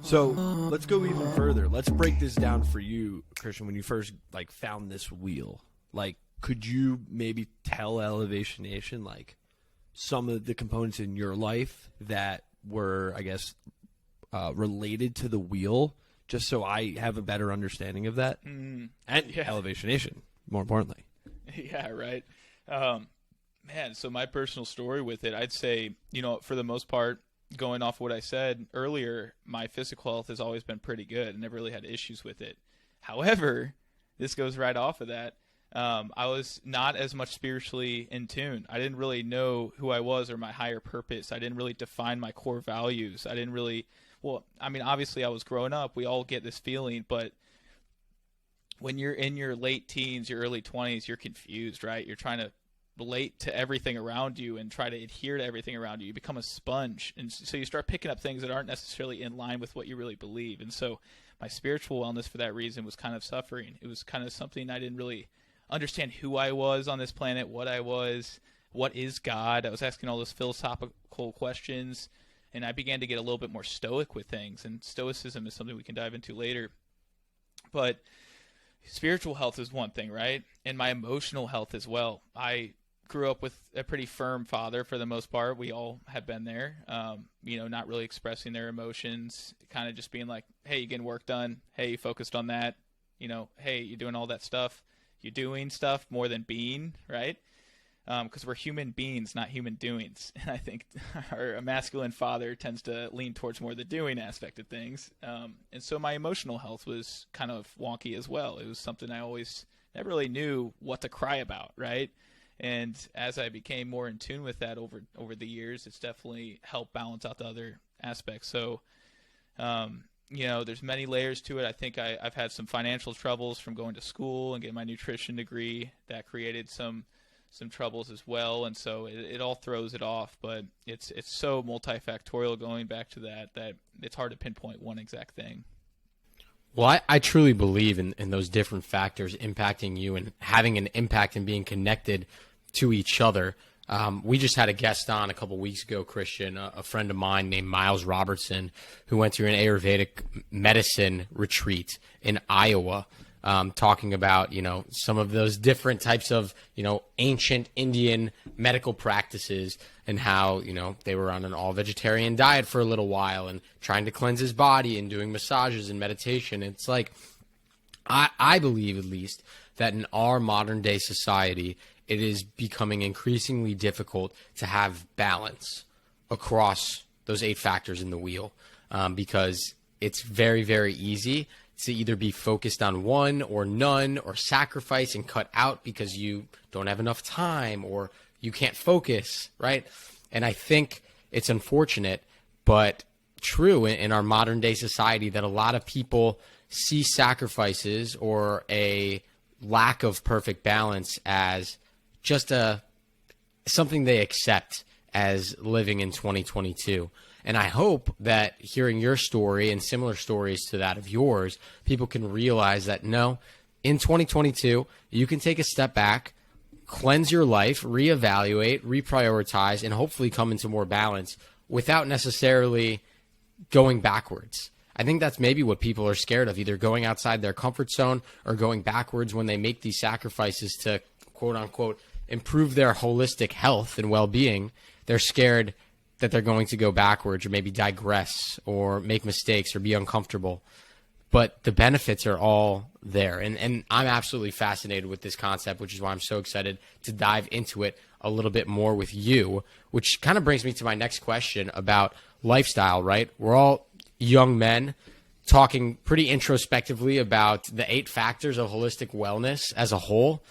So let's go even further. Let's break this down for you, Christian. When you first found this wheel, could you maybe tell Elevation Nation some of the components in your life that were, I guess, related to the wheel, just so I have a better understanding of that, and Elevation Nation, more importantly. Yeah, right. Man, so my personal story with it, I'd say, for the most part, going off what I said earlier, my physical health has always been pretty good. I never really had issues with it. However, this goes right off of that. I was not as much spiritually in tune. I didn't really know who I was or my higher purpose. I didn't really define my core values. I didn't really, obviously I was growing up. We all get this feeling, but when you're in your late teens, your early 20s, you're confused, right? You're trying to relate to everything around you and try to adhere to everything around you. You become a sponge. And so you start picking up things that aren't necessarily in line with what you really believe. And so my spiritual wellness for that reason was kind of suffering. It was kind of something I didn't really understand who I was on this planet, what I was, what is God. I was asking all those philosophical questions, and I began to get a little bit more stoic with things. And stoicism is something we can dive into later. But spiritual health is one thing, right? And my emotional health as well. I grew up with a pretty firm father for the most part. We all have been there, not really expressing their emotions, kind of just being like, hey, you getting work done? Hey, you focused on that? Hey, you doing all that stuff? You're doing stuff more than being, right? Because we're human beings, not human doings. And I think our masculine father tends to lean towards more the doing aspect of things. And so my emotional health was kind of wonky as well. It was something I always never really knew what to cry about, right? And as I became more in tune with that over the years, it's definitely helped balance out the other aspects. So, there's many layers to it. I think I've had some financial troubles from going to school and getting my nutrition degree. That created some troubles as well, and so it all throws it off. But it's so multifactorial going back to that it's hard to pinpoint one exact thing. Well, I truly believe in those different factors impacting you and having an impact and being connected to each other. We just had a guest on a couple weeks ago, Christian, a friend of mine named Miles Robertson, who went through an Ayurvedic medicine retreat in Iowa, talking about, some of those different types of, ancient Indian medical practices and how, they were on an all-vegetarian diet for a little while and trying to cleanse his body and doing massages and meditation. It's like, I believe at least that in our modern day society, it is becoming increasingly difficult to have balance across those 8 factors in the wheel, because it's very, very easy to either be focused on one or none, or sacrifice and cut out because you don't have enough time or you can't focus, right? And I think it's unfortunate, but true in our modern day society that a lot of people see sacrifices or a lack of perfect balance as just something they accept as living in 2022. And I hope that hearing your story and similar stories to that of yours, people can realize that no, in 2022, you can take a step back, cleanse your life, reevaluate, reprioritize, and hopefully come into more balance without necessarily going backwards. I think that's maybe what people are scared of, either going outside their comfort zone or going backwards when they make these sacrifices to, quote unquote, improve their holistic health and well-being. They're scared that they're going to go backwards or maybe digress or make mistakes or be uncomfortable. But the benefits are all there. And I'm absolutely fascinated with this concept, which is why I'm so excited to dive into it a little bit more with you, which kind of brings me to my next question about lifestyle, right? We're all young men talking pretty introspectively about the 8 factors of holistic wellness as a whole.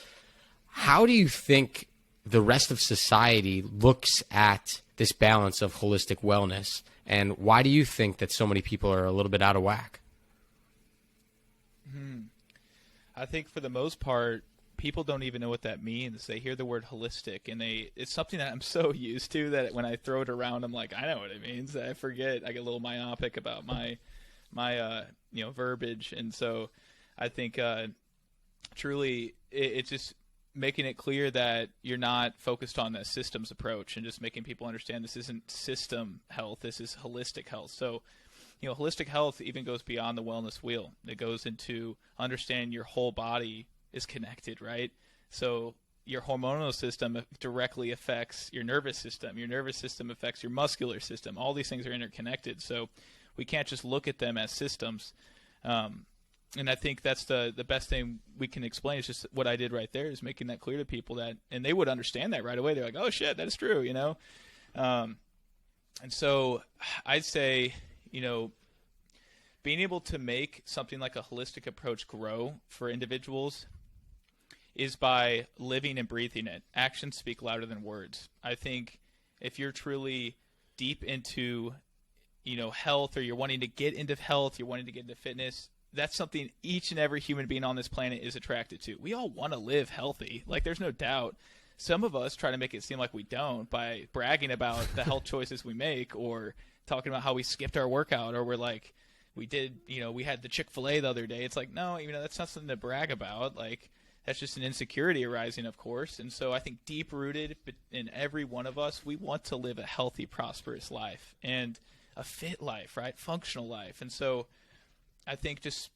How do you think the rest of society looks at this balance of holistic wellness, and why do you think that so many people are a little bit out of whack? I think for the most part, people don't even know what that means. They hear the word holistic, and it's something that I'm so used to that when I throw it around, I'm like, I know what it means. I forget. I get a little myopic about my verbiage, and so I think truly it's just making it clear that you're not focused on the systems approach and just making people understand this isn't system health, this is holistic health. So holistic health even goes beyond the wellness wheel. It goes into understanding your whole body is connected, right? So your hormonal system directly affects your nervous system. Your nervous system affects your muscular system. All these things are interconnected. So we can't just look at them as systems. And I think that's the best thing we can explain is just what I did right there, is making that clear to people, that, and they would understand that right away. They're like, oh shit, that is true, And so I'd say, being able to make something like a holistic approach grow for individuals is by living and breathing it. Actions speak louder than words. I think if you're truly deep into, health, or you're wanting to get into health, you're wanting to get into fitness, that's something each and every human being on this planet is attracted to. We all want to live healthy. Like, there's no doubt. Some of us try to make it seem like we don't by bragging about the health choices we make, or talking about how we skipped our workout, or we're like, we had the Chick-fil-A the other day. It's like, no, that's not something to brag about. Like, that's just an insecurity arising, of course. And so I think deep-rooted in every one of us, we want to live a healthy, prosperous life and a fit life, right? Functional life. And so I think just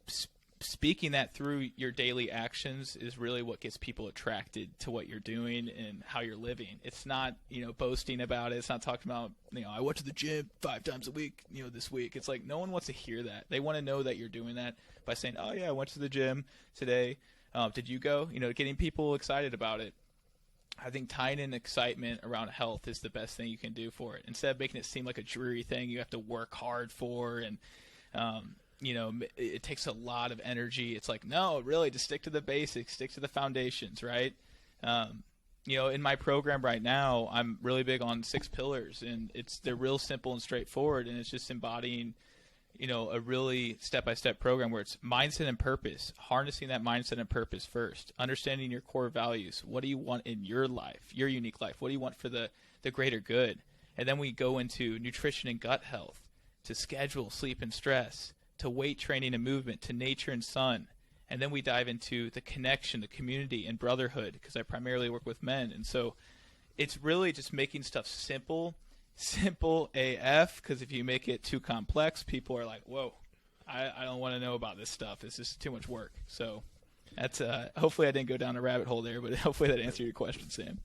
speaking that through your daily actions is really what gets people attracted to what you're doing and how you're living. It's not, boasting about it. It's not talking about, I went to the gym 5 times a week, this week. It's like, no one wants to hear that. They want to know that you're doing that by saying, oh yeah, I went to the gym today. Did you go? Getting people excited about it. I think tying in excitement around health is the best thing you can do for it. Instead of making it seem like a dreary thing you have to work hard for, and it takes a lot of energy. It's like, no, really, just stick to the basics, stick to the foundations, right? In my program right now, I'm really big on 6 pillars, and they're real simple and straightforward, and it's just embodying, a really step-by-step program where it's mindset and purpose, harnessing that mindset and purpose first, understanding your core values. What do you want in your life, your unique life? What do you want for the greater good? And then we go into nutrition and gut health, to schedule, sleep, and stress, to weight training and movement, to nature and sun. And then we dive into the connection, the community, and brotherhood, because I primarily work with men. And so it's really just making stuff simple AF, because if you make it too complex, people are like, whoa, I don't want to know about this stuff. It's just too much work. So that's hopefully I didn't go down a rabbit hole there, but hopefully that answered your question, Sam.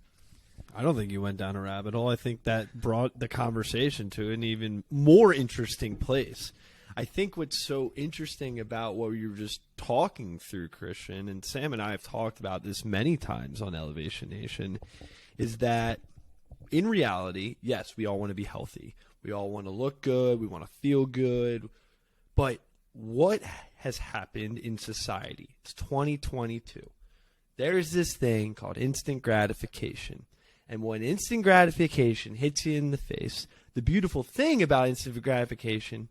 I don't think you went down a rabbit hole. I think that brought the conversation to an even more interesting place. I think what's so interesting about what you were just talking through, Christian, and Sam and I have talked about this many times on Elevation Nation, is that in reality, yes, we all want to be healthy. We all want to look good. We want to feel good. But what has happened in society? It's 2022. There's this thing called instant gratification. And when instant gratification hits you in the face, the beautiful thing about instant gratification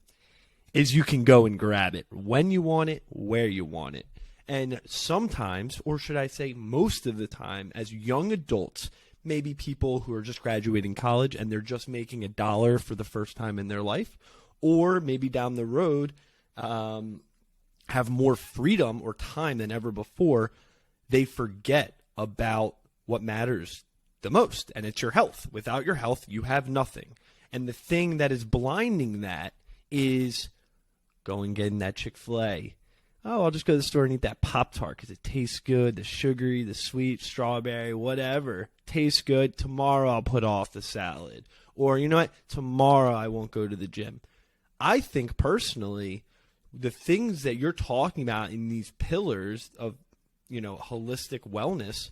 is you can go and grab it when you want it, where you want it. And sometimes, or should I say most of the time, as young adults, maybe people who are just graduating college and they're just making $1 for the first time in their life, or maybe down the road have more freedom or time than ever before, they forget about what matters the most, and it's your health. Without your health, you have nothing. And the thing that is blinding that is going and getting that Chick-fil-A. Oh, I'll just go to the store and eat that Pop-Tart because it tastes good, the sugary, the sweet, strawberry, whatever. Tastes good. Tomorrow I'll put off the salad. Or, you know what? Tomorrow I won't go to the gym. I think personally, the things that you're talking about in these pillars of, holistic wellness,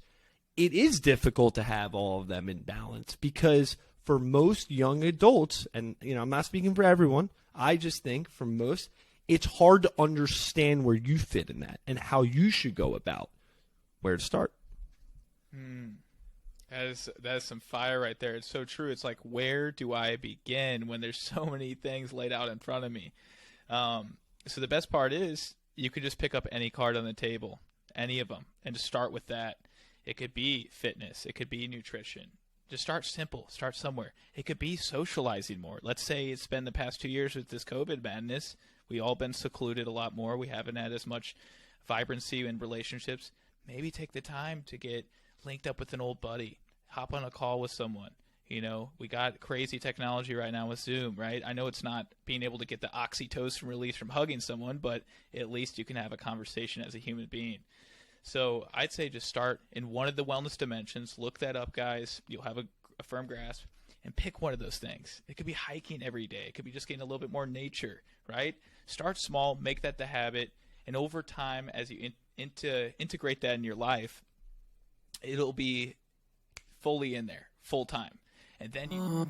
it is difficult to have all of them in balance, because for most young adults, and, I'm not speaking for everyone, I just think for most, it's hard to understand where you fit in that and how you should go about where to start. That is some fire right there. It's so true. It's like, where do I begin when there's so many things laid out in front of me? So the best part is you could just pick up any card on the table, any of them, and just start with that. It could be fitness. It could be nutrition. Just start simple. Start somewhere. It could be socializing more. Let's say it's been the past 2 years with this COVID madness. We all been secluded a lot more. We haven't had as much vibrancy in relationships. Maybe take the time to get linked up with an old buddy. Hop on a call with someone. You know, we got crazy technology right now with Zoom, right? I know it's not being able to get the oxytocin release from hugging someone, but at least you can have a conversation as a human being. So I'd say just start in one of the wellness dimensions. Look that up, guys. You'll have a firm grasp, and pick one of those things. It could be hiking every day. It could be just getting a little bit more nature, right? Start small, make that the habit, and over time, as you integrate that in your life, it'll be fully in there, full time. And then you